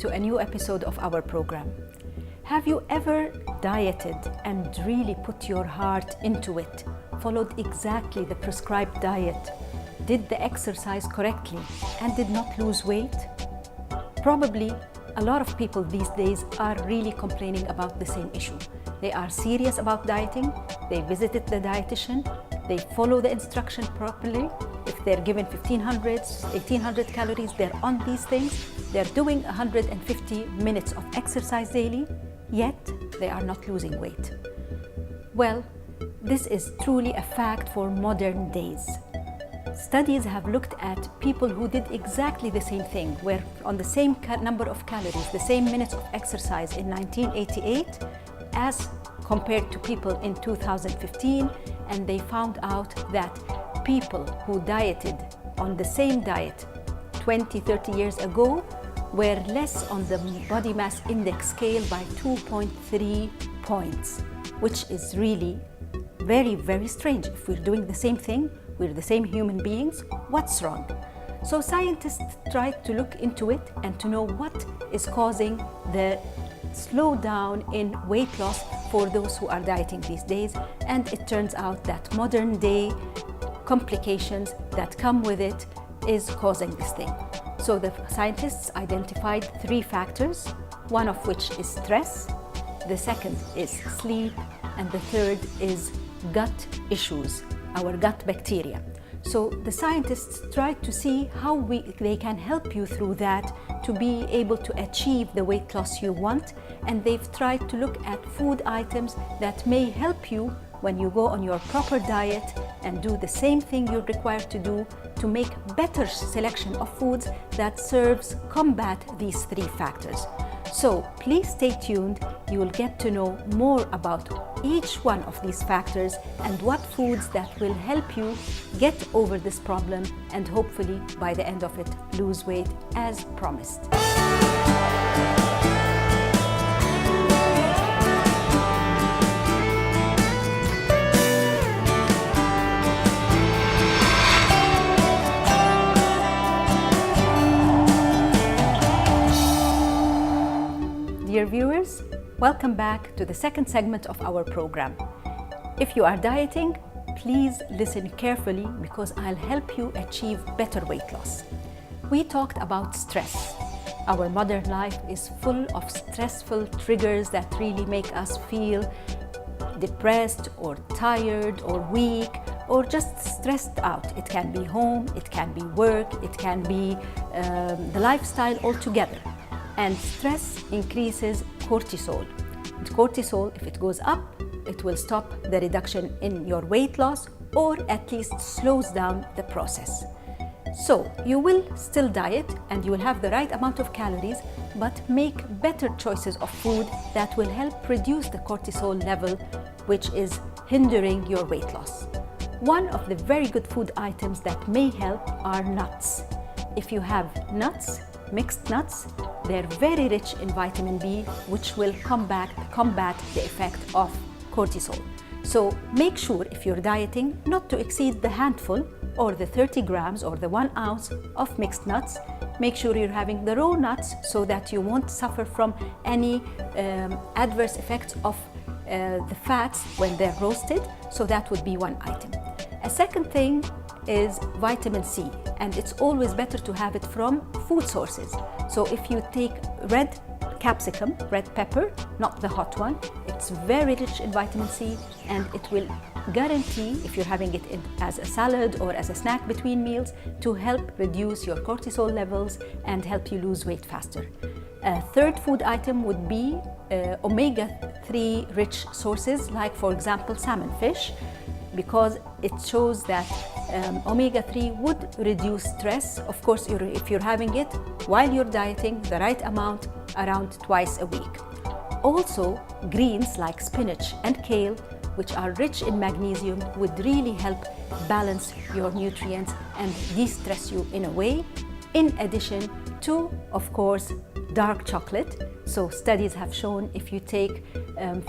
to a new episode of our program. Have you ever dieted and really put your heart into it, followed exactly the prescribed diet, did the exercise correctly, and did not lose weight? Probably a lot of people these days are really complaining about the same issue. They are serious about dieting, they visited the dietitian, they follow the instruction properly. If they're given 1500, 1800 calories, they're on these things. They're doing 150 minutes of exercise daily, yet they are not losing weight. Well, this is truly a fact for modern days. Studies have looked at people who did exactly the same thing, where on the same number of calories, the same minutes of exercise in 1988 as compared to people in 2015, and they found out that people who dieted on the same diet 20, 30 years ago were less on the body mass index scale by 2.3 points, which is really very, very strange. If we're doing the same thing, we're the same human beings, what's wrong? So scientists tried to look into it and to know what is causing the slowdown in weight loss for those who are dieting these days, and it turns out that modern day complications that come with it is causing this thing. So the scientists identified 3 factors, one of which is stress, the second is sleep, and the third is gut issues, our gut bacteria. So the scientists tried to see how they can help you through that to be able to achieve the weight loss you want, and they've tried to look at food items that may help you when you go on your proper diet and do the same thing you're required to do to make better selection of foods that serves combat these 3 factors. So please stay tuned. You will get to know more about each one of these factors and what foods that will help you get over this problem and hopefully by the end of it lose weight as promised. Dear viewers, welcome back to the second segment of our program. If you are dieting, please listen carefully because I'll help you achieve better weight loss. We talked about stress. Our modern life is full of stressful triggers that really make us feel depressed or tired or weak or just stressed out. It can be home, it can be work, it can be the lifestyle altogether. And stress increases cortisol. And cortisol, if it goes up, it will stop the reduction in your weight loss or at least slows down the process. So you will still diet and you will have the right amount of calories, but make better choices of food that will help reduce the cortisol level, which is hindering your weight loss. One of the very good food items that may help are nuts. If you have nuts, mixed nuts, they're very rich in vitamin B, which will combat the effect of cortisol. So make sure if you're dieting not to exceed the handful or the 30 grams or the 1 ounce of mixed nuts. Make sure you're having the raw nuts so that you won't suffer from any adverse effects of the fats when they're roasted. So that would be one item. A second thing is vitamin C, and it's always better to have it from food sources. So if you take red capsicum, red pepper, not the hot one, it's very rich in vitamin C, and it will guarantee, if you're having it as a salad or as a snack between meals, to help reduce your cortisol levels and help you lose weight faster. A third food item would be omega-3 rich sources, like for example salmon fish, because it shows that omega-3 would reduce stress. Of course, if you're having it while you're dieting, the right amount, around twice a week. Also, greens like spinach and kale, which are rich in magnesium, would really help balance your nutrients and de-stress you in a way, in addition to, of course, dark chocolate. So studies have shown if you take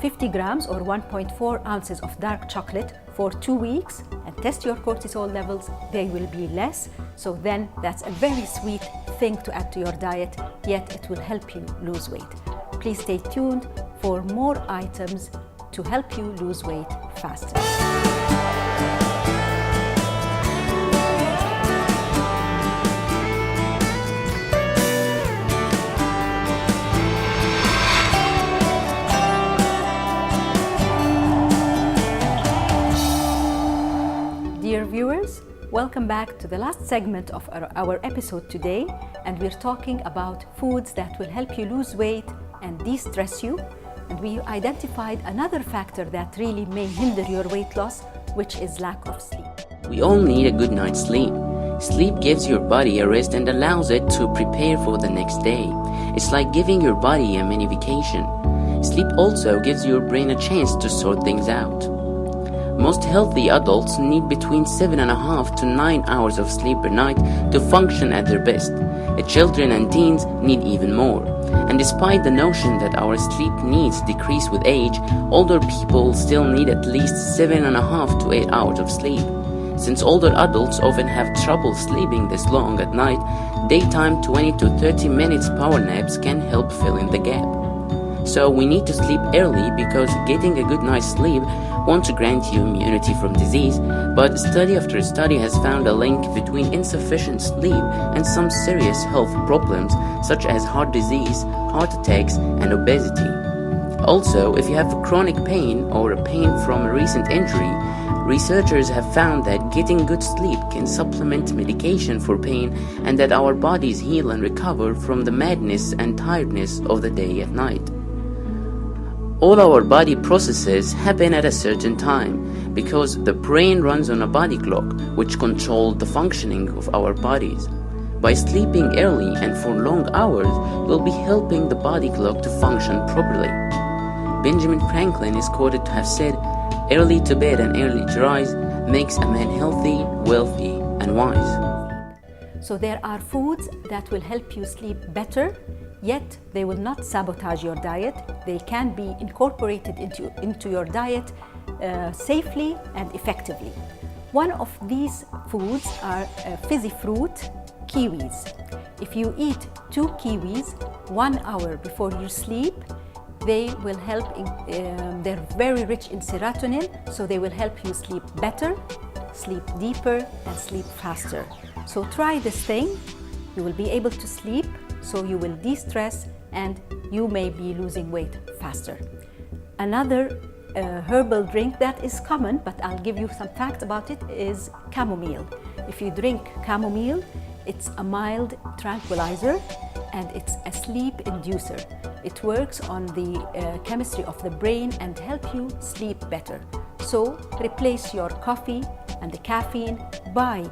50 grams or 1.4 ounces of dark chocolate for 2 weeks and test your cortisol levels, they will be less. So then that's a very sweet, thing to add to your diet, yet it will help you lose weight. Please stay tuned for more items to help you lose weight faster. Dear viewers, welcome back to the last segment of our episode today, and we're talking about foods that will help you lose weight and de-stress you. And we identified another factor that really may hinder your weight loss, which is lack of sleep. We all need a good night's sleep. Sleep gives your body a rest and allows it to prepare for the next day. It's like giving your body a mini vacation. Sleep also gives your brain a chance to sort things out. Most healthy adults need between 7.5 to 9 hours of sleep per night to function at their best. Children and teens need even more. And despite the notion that our sleep needs decrease with age, older people still need at least 7.5 to 8 hours of sleep. Since older adults often have trouble sleeping this long at night, daytime 20 to 30 minutes power naps can help fill in the gap. So we need to sleep early because getting a good night's sleep won't grant you immunity from disease, but study after study has found a link between insufficient sleep and some serious health problems such as heart disease, heart attacks, and obesity. Also, if you have chronic pain or pain from a recent injury, researchers have found that getting good sleep can supplement medication for pain and that our bodies heal and recover from the madness and tiredness of the day at night. All our body processes happen at a certain time because the brain runs on a body clock which controls the functioning of our bodies. By sleeping early and for long hours, you'll be helping the body clock to function properly. Benjamin Franklin is quoted to have said, "Early to bed and early to rise makes a man healthy, wealthy, and wise." So there are foods that will help you sleep better, yet they will not sabotage your diet. They can be incorporated into your diet safely and effectively. One of these foods are fizzy fruit, kiwis. If you eat 2 kiwis 1 hour before you sleep, they will help, they're very rich in serotonin, so they will help you sleep better, sleep deeper, and sleep faster. So try this thing. You will be able to sleep, so you will de-stress and you may be losing weight faster. Another herbal drink that is common, but I'll give you some facts about it, is chamomile. If you drink chamomile, it's a mild tranquilizer and it's a sleep inducer. It works on the chemistry of the brain and help you sleep better. So replace your coffee and the caffeine by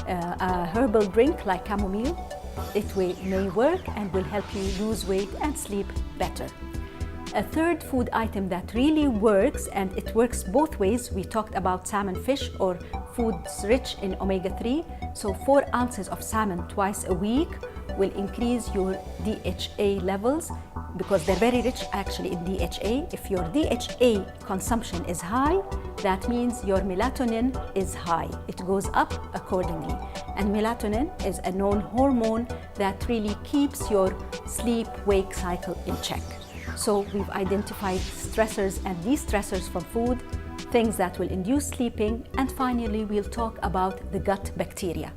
a herbal drink like chamomile. It may work and will help you lose weight and sleep better. A third food item that really works, and it works both ways, we talked about salmon fish or foods rich in omega-3. So 4 ounces of salmon twice a week will increase your DHA levels because they're very rich actually in DHA. If your DHA consumption is high, that means your melatonin is high. It goes up accordingly. And melatonin is a known hormone that really keeps your sleep-wake cycle in check. So we've identified stressors and de-stressors from food, things that will induce sleeping, and finally we'll talk about the gut bacteria.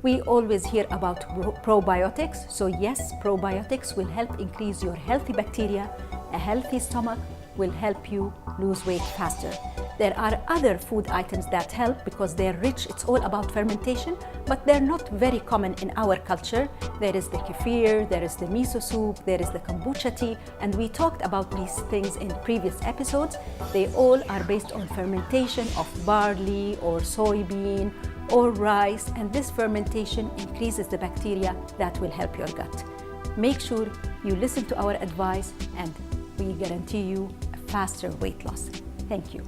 We always hear about probiotics, so yes, probiotics will help increase your healthy bacteria. A healthy stomach will help you lose weight faster. There are other food items that help because they're rich. It's all about fermentation, but they're not very common in our culture. There is the kefir, there is the miso soup, there is the kombucha tea, and we talked about these things in previous episodes. They all are based on fermentation of barley or soybean or rice, and this fermentation increases the bacteria that will help your gut. Make sure you listen to our advice and we guarantee you a faster weight loss. Thank you.